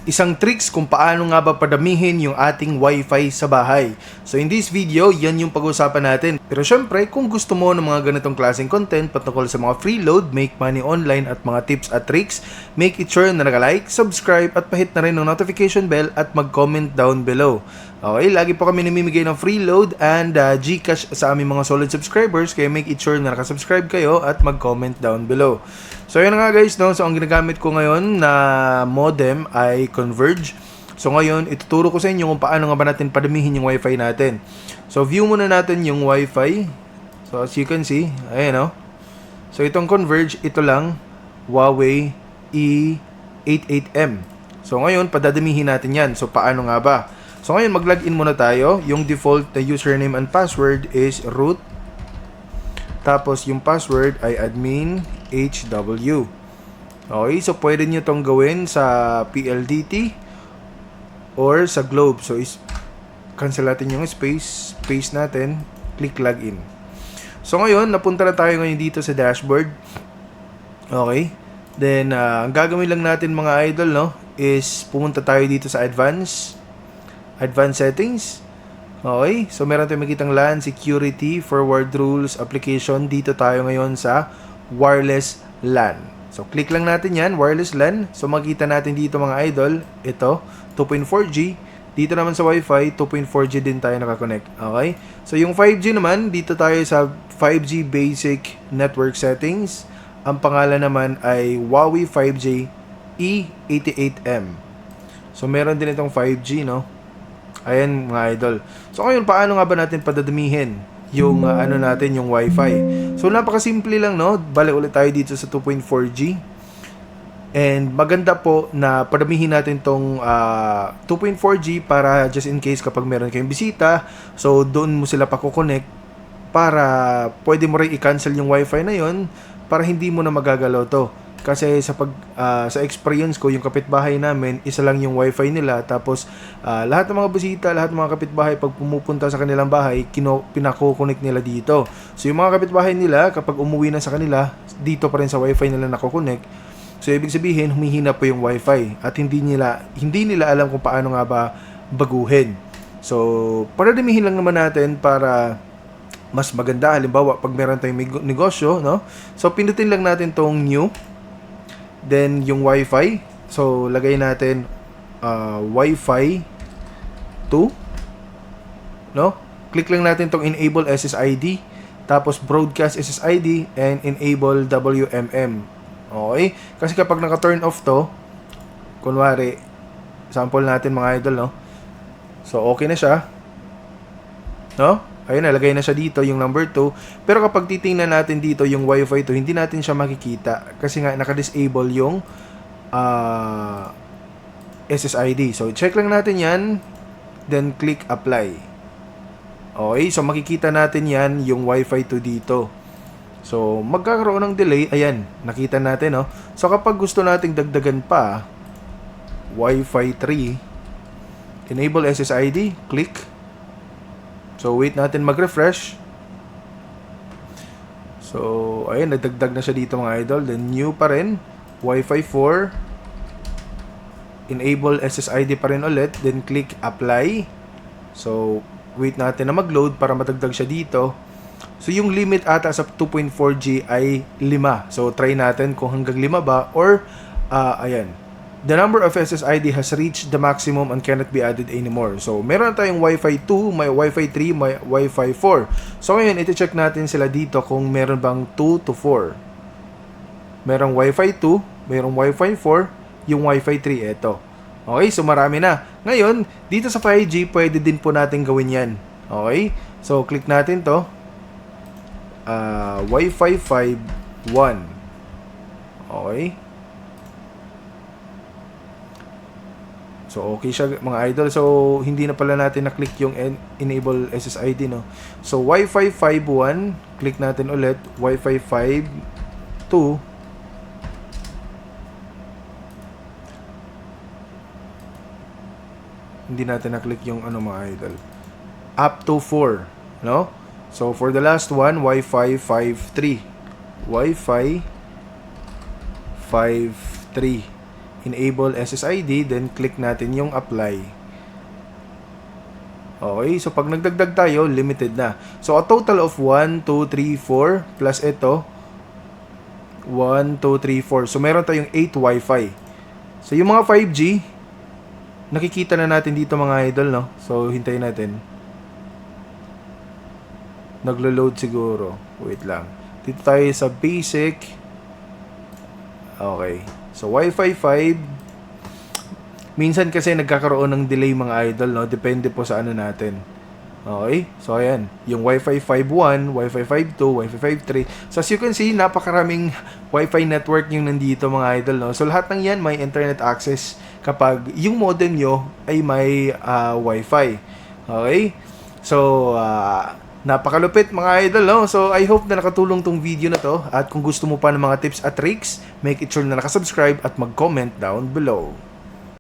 Isang tricks kung paano nga ba padamihin yung ating wifi sa bahay. So in this video, yan yung pag-uusapan natin. Pero syempre, kung gusto mo ng mga ganitong klaseng content patungkol sa mga freeload, make money online at mga tips at tricks, make it sure na naka-like, subscribe at pahit na rin ng notification bell at mag-comment down below. Okay, lagi po kami namimigay ng freeload and Gcash sa aming mga solid subscribers, kaya make it sure na nakasubscribe kayo at mag-comment down below. So yun nga guys, no? So ang ginagamit ko ngayon na modem ay Converge. So ngayon, ituturo ko sa inyo kung paano nga ba natin padamihin yung wifi natin. So view muna natin yung wifi. So as you can see, ayan o. So itong Converge, ito lang, Huawei E88M. So ngayon, padadamihin natin yan. So paano nga ba? So ngayon, mag-login muna tayo. Yung default na username and password is root. Tapos yung password ay admin HW. Okay, so pwede nyo tong gawin sa PLDT or sa Globe. So cancel natin yung space, paste natin, click login. So ngayon, napunta na tayo ngayon dito sa dashboard. Okay. Then ang gagawin lang natin mga idol, no, is pumunta tayo dito sa advanced settings. Okay, so meron tayong makitang LAN, security, forward rules, application. Dito tayo ngayon sa wireless LAN. So click lang natin yan, wireless LAN. So makita natin dito mga idol, ito, 2.4G. Dito naman sa Wi-Fi, 2.4G din tayo nakakonect. Okay, so yung 5G naman, dito tayo sa 5G basic network settings. Ang pangalan naman ay Huawei 5G E88M. So meron din itong 5G, no? Ayan mga idol. So ngayon, paano nga ba natin padadamihin yung natin, yung wifi? So napakasimple lang, no? Balik ulit tayo dito sa 2.4G. And maganda po na padamihin natin tong 2.4G para just in case kapag meron kayong bisita, so doon mo sila pakukonect para pwede mo rin i-cancel yung wifi na yon para hindi mo na magagalaw to. Kasi sa experience ko, yung kapitbahay namin, isa lang yung wifi nila. Tapos, lahat ng mga bisita, lahat ng mga kapitbahay, pag pumupunta sa kanilang bahay, pinakukunik nila dito. So, yung mga kapitbahay nila, kapag umuwi na sa kanila, dito pa rin sa wifi nila nakukunik. So, ibig sabihin, humihina po yung wifi. At hindi nila alam kung paano nga ba baguhin. So, paradamihin lang naman natin para mas maganda. Halimbawa, pag meron tayong negosyo, no? So, pindutin lang natin tong new. Then, yung Wi-Fi. So, lagay natin Wi-Fi 2. No? Click lang natin tong enable SSID. Tapos, broadcast SSID and enable WMM. Okay? Kasi kapag naka-turn off to, kunwari, sample natin mga idol, no? So, okay na siya. No? Ayun, nalagay na siya dito, yung number 2. Pero kapag titingnan natin dito, yung Wi-Fi 2, hindi natin siya makikita. Kasi nga, naka-disable yung SSID. So, check lang natin yan. Then, click apply. Okay, so makikita natin yan, yung Wi-Fi 2 dito. So, magkakaroon ng delay. Ayan, nakita natin, no? So, kapag gusto nating dagdagan pa, Wi-Fi 3, enable SSID, click. So, wait natin mag-refresh. So, ayan, nagdagdag na siya dito mga idol. Then, new pa rin. Wi-Fi 4. Enable SSID pa rin ulit. Then, click apply. So, wait natin na mag-load para matagdag siya dito. So, yung limit ata sa 2.4G ay 5. So, try natin kung hanggang 5 ba. Or, ayan. The number of SSID has reached the maximum and cannot be added anymore. So, meron tayong Wi-Fi 2, may Wi-Fi 3, may Wi-Fi 4. So, ngayon, iti-check natin sila dito kung meron bang 2 to 4. Merong Wi-Fi 2, merong Wi-Fi 4, yung Wi-Fi 3, eto. Okay, so marami na. Ngayon, dito sa 5G, pwede din po natin gawin yan. Okay, so click natin to. Wi-Fi 5.1. Okay. So, okay siya mga idol. So, hindi na pala natin na-click yung enable SSID, no? So, Wi-Fi 5.1, click natin ulit. Wi-Fi 5.2. Hindi natin na-click yung mga idol. Up to 4, no? So, for the last one, Wi-Fi 5.3. Wi-Fi 5.3. enable SSID, then click natin yung apply. Okay, so pag nagdagdag tayo, limited na. So a total of 1, 2, 3, 4 plus ito 1, 2, 3, 4. So meron tayong 8 Wi-Fi. So yung mga 5G, nakikita na natin dito mga idol, no? So hintayin natin. Naglo-load siguro. Wait lang. Dito tayo sa basic. Okay. So Wi-Fi 5. Minsan kasi nagkakaroon ng delay mga idol, no? Depende po sa ano natin. Okay? So, ayan. Yung Wi-Fi 5.1, Wi-Fi 5.2, Wi-Fi 5.3. So, as you can see, napakaraming Wi-Fi network yung nandito mga idol, no? So, lahat ng yan may internet access kapag yung modem nyo ay may Wi-Fi. Okay? So, napakalupit mga idol, no? So, I hope na nakatulong tong video na to. At kung gusto mo pa ng mga tips at tricks, make it sure na nakasubscribe at mag-comment down below.